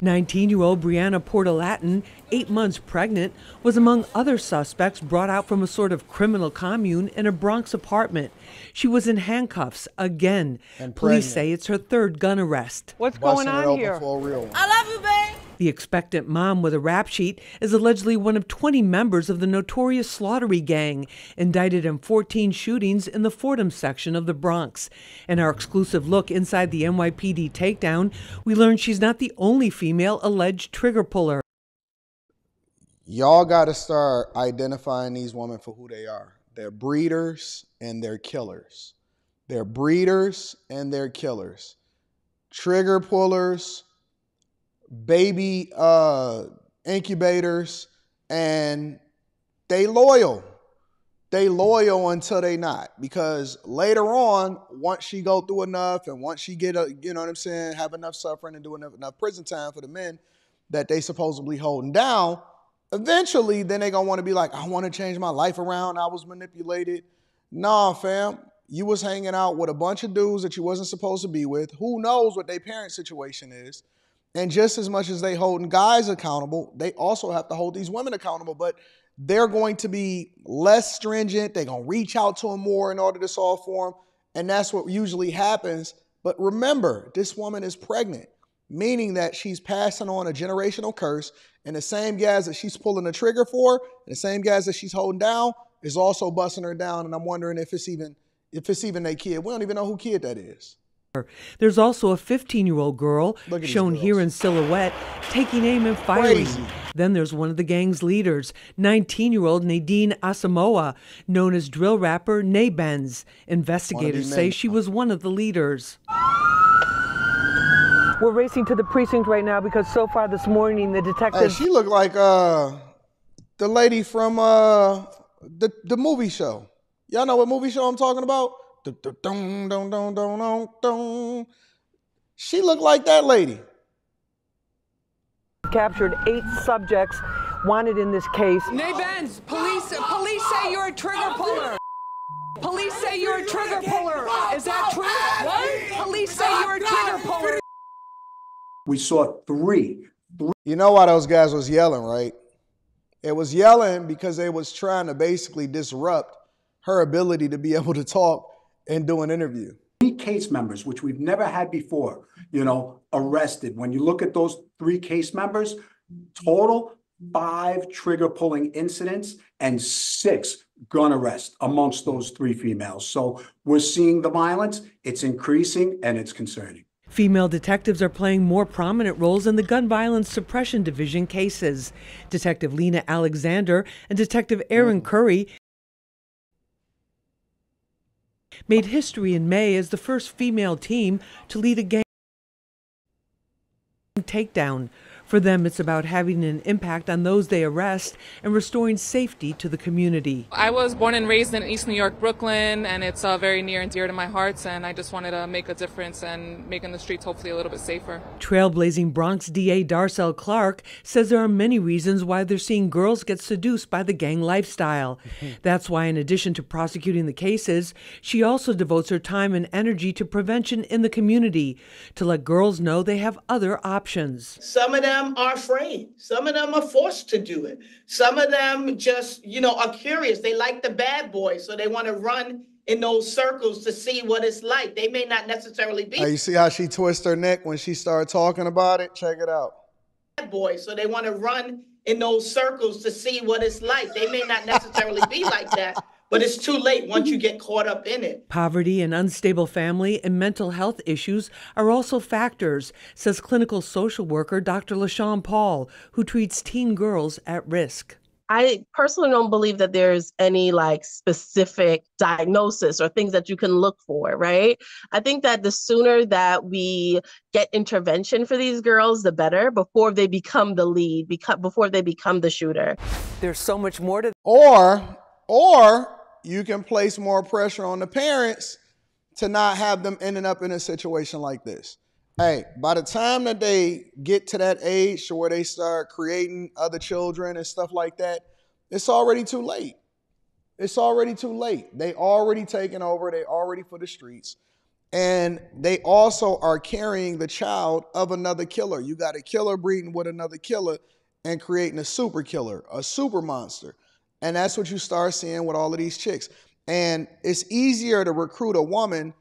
19-year-old Brianna Portalatin, 8 months pregnant, was among other suspects brought out from a sort of criminal commune in a Bronx apartment. She was in handcuffs again. Police say it's her third gun arrest. What's going on here? I love you, babe. The expectant mom with a rap sheet is allegedly one of 20 members of the notorious Slaughtery gang, indicted in 14 shootings in the Fordham section of the Bronx. In our exclusive look inside the NYPD takedown, we learn she's not the only female alleged trigger puller. Y'all got to start identifying these women for who they are. They're breeders and they're killers. They're breeders and they're killers. Trigger pullers, baby incubators, and they loyal. They loyal until they not, because later on, once she go through enough and once she get you know what I'm saying, have enough suffering and do enough prison time for the men that they supposedly holding down, eventually then they gonna want to be like, I want to change my life around. I was manipulated. Nah, fam. You was hanging out with a bunch of dudes that you wasn't supposed to be with. Who knows what their parent situation is? And just as much as they holding guys accountable, they also have to hold these women accountable. But they're going to be less stringent. They're going to reach out to them more in order to solve for them. And that's what usually happens. But remember, this woman is pregnant, meaning that she's passing on a generational curse. And the same guys that she's pulling the trigger for, and the same guys that she's holding down, is also busting her down. And I'm wondering if it's even their kid. We don't even know who kid that is. There's also a 15-year-old girl shown here in silhouette taking aim and firing. Crazy. Then there's one of the gang's leaders, 19-year-old Nadine Asamoah, known as drill rapper Nay Benz. Investigators say she was one of the leaders. We're racing to the precinct right now because so far this morning the detectives... Hey, she looked like the lady from the movie show. Y'all know what movie show I'm talking about? She looked like that lady. Captured 8 subjects wanted in this case. Nay Benz, police say you're a trigger puller. Police say you're a trigger puller. Is that true? What? Police say you're a trigger puller. We saw 3. You know why those guys was yelling, right? It was yelling because they was trying to basically disrupt her ability to be able to talk and do an interview. 3 case members, which we've never had before, arrested. When you look at those 3 case members, total 5 trigger pulling incidents and 6 gun arrests amongst those 3 females. So we're seeing the violence, it's increasing, and it's concerning. Female detectives are playing more prominent roles in the Gun Violence Suppression Division cases. Detective Lena Alexander and Detective Aaron Curry made history in May as the first female team to lead a gang takedown. For them, it's about having an impact on those they arrest and restoring safety to the community. I was born and raised in East New York, Brooklyn, and it's very near and dear to my heart, and I just wanted to make a difference and making the streets hopefully a little bit safer. Trailblazing Bronx DA Darcel Clark says there are many reasons why they're seeing girls get seduced by the gang lifestyle. That's why, in addition to prosecuting the cases, she also devotes her time and energy to prevention in the community, to let girls know they have other options. Some of them are afraid. Some of them are forced to do it. Some of them just, are curious. They like the bad boys, so they want to run in those circles to see what it's like. They may not necessarily be. You see how she twists her neck when she started talking about it? Check it out. Bad boys, so they want to run in those circles to see what it's like. They may not necessarily be like that, but it's too late once you get caught up in it. Poverty, and unstable family, and mental health issues are also factors, says clinical social worker Dr. LaShawn Paul, who treats teen girls at risk. I personally don't believe that there's any specific diagnosis or things that you can look for, right? I think that the sooner that we get intervention for these girls, the better, before they become the lead, before they become the shooter. There's so much more to... Or you can place more pressure on the parents to not have them ending up in a situation like this. Hey, by the time that they get to that age to where they start creating other children and stuff like that, it's already too late. It's already too late. They already taken over. They already for the streets. And they also are carrying the child of another killer. You got a killer breeding with another killer and creating a super killer, a super monster. And that's what you start seeing with all of these chicks. And it's easier to recruit a woman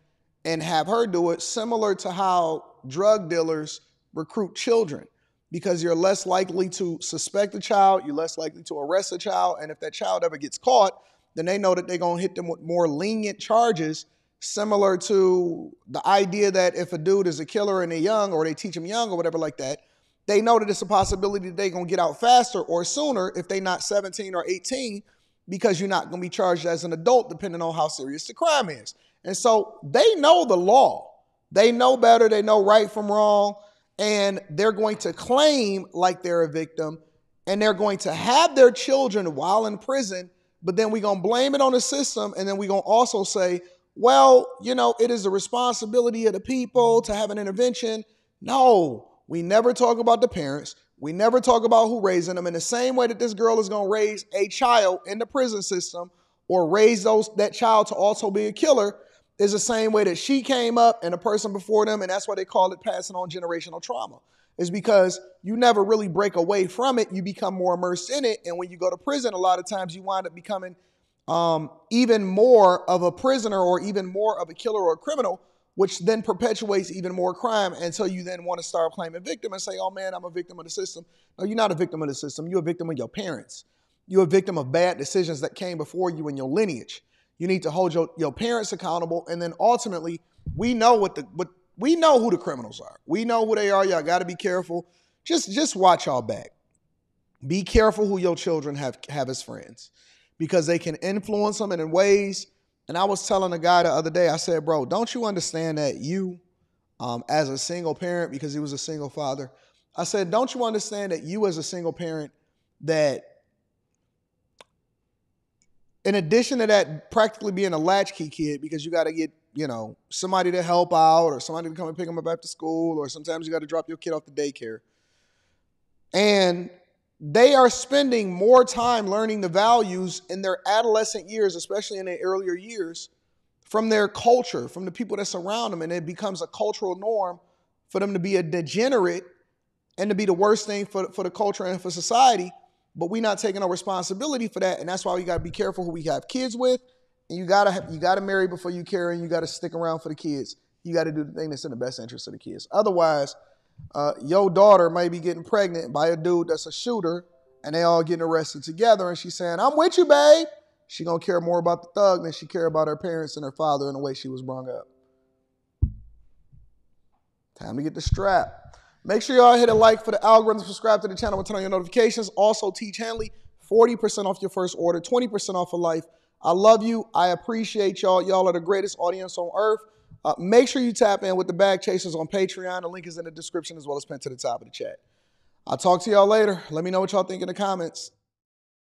and have her do it, similar to how drug dealers recruit children, because you're less likely to suspect a child, you're less likely to arrest a child, and if that child ever gets caught, then they know that they're going to hit them with more lenient charges, similar to the idea that if a dude is a killer and they're young, or they teach them young or whatever like that, they know that it's a possibility that they're going to get out faster or sooner if they're not 17 or 18, because you're not going to be charged as an adult depending on how serious the crime is. And so they know the law. They know better. They know right from wrong. And they're going to claim like they're a victim, and they're going to have their children while in prison, but then we're going to blame it on the system. And then we're going to also say, well, you know, it is the responsibility of the people to have an intervention. No, we never talk about the parents. We never talk about who raising them. In the same way that this girl is going to raise a child in the prison system, or raise that child to also be a killer, is the same way that she came up and a person before them. And that's why they call it passing on generational trauma, is because you never really break away from it. You become more immersed in it. And when you go to prison, a lot of times you wind up becoming even more of a prisoner, or even more of a killer or a criminal, which then perpetuates even more crime until you then want to start claiming victim and say, oh man, I'm a victim of the system. No, you're not a victim of the system. You're a victim of your parents. You're a victim of bad decisions that came before you in your lineage. You need to hold your parents accountable. And then ultimately, we know we know who the criminals are. We know who they are. Y'all got to be careful. Just watch y'all back. Be careful who your children have as friends, because they can influence them in ways. And I was telling a guy the other day, I said, bro, don't you understand that you, as a single parent, because he was a single father, I said, don't you understand that you as a single parent, that in addition to that, practically being a latchkey kid, because you got to get, you know, somebody to help out, or somebody to come and pick them up after school, or sometimes you got to drop your kid off to daycare. And they are spending more time learning the values in their adolescent years, especially in their earlier years, from their culture, from the people that surround them. And it becomes a cultural norm for them to be a degenerate and to be the worst thing for the culture and for society. But we're not taking no responsibility for that. And that's why we got to be careful who we have kids with. And you gotta marry before you carry, and you got to stick around for the kids. You got to do the thing that's in the best interest of the kids. Otherwise, your daughter might be getting pregnant by a dude that's a shooter, and they all getting arrested together, and she's saying, I'm with you, babe. She gonna care more about the thug than she care about her parents and her father and the way she was brought up. Time to get the strap. Make sure y'all hit a like for the algorithm, subscribe to the channel, and turn on your notifications. Also, Teach Henley, 40% off your first order, 20% off for life. I love you. I appreciate y'all. Y'all are the greatest audience on earth. Make sure you tap in with the Bag Chasers on Patreon. The link is in the description, as well as pinned to the top of the chat. I'll talk to y'all later. Let me know what y'all think in the comments.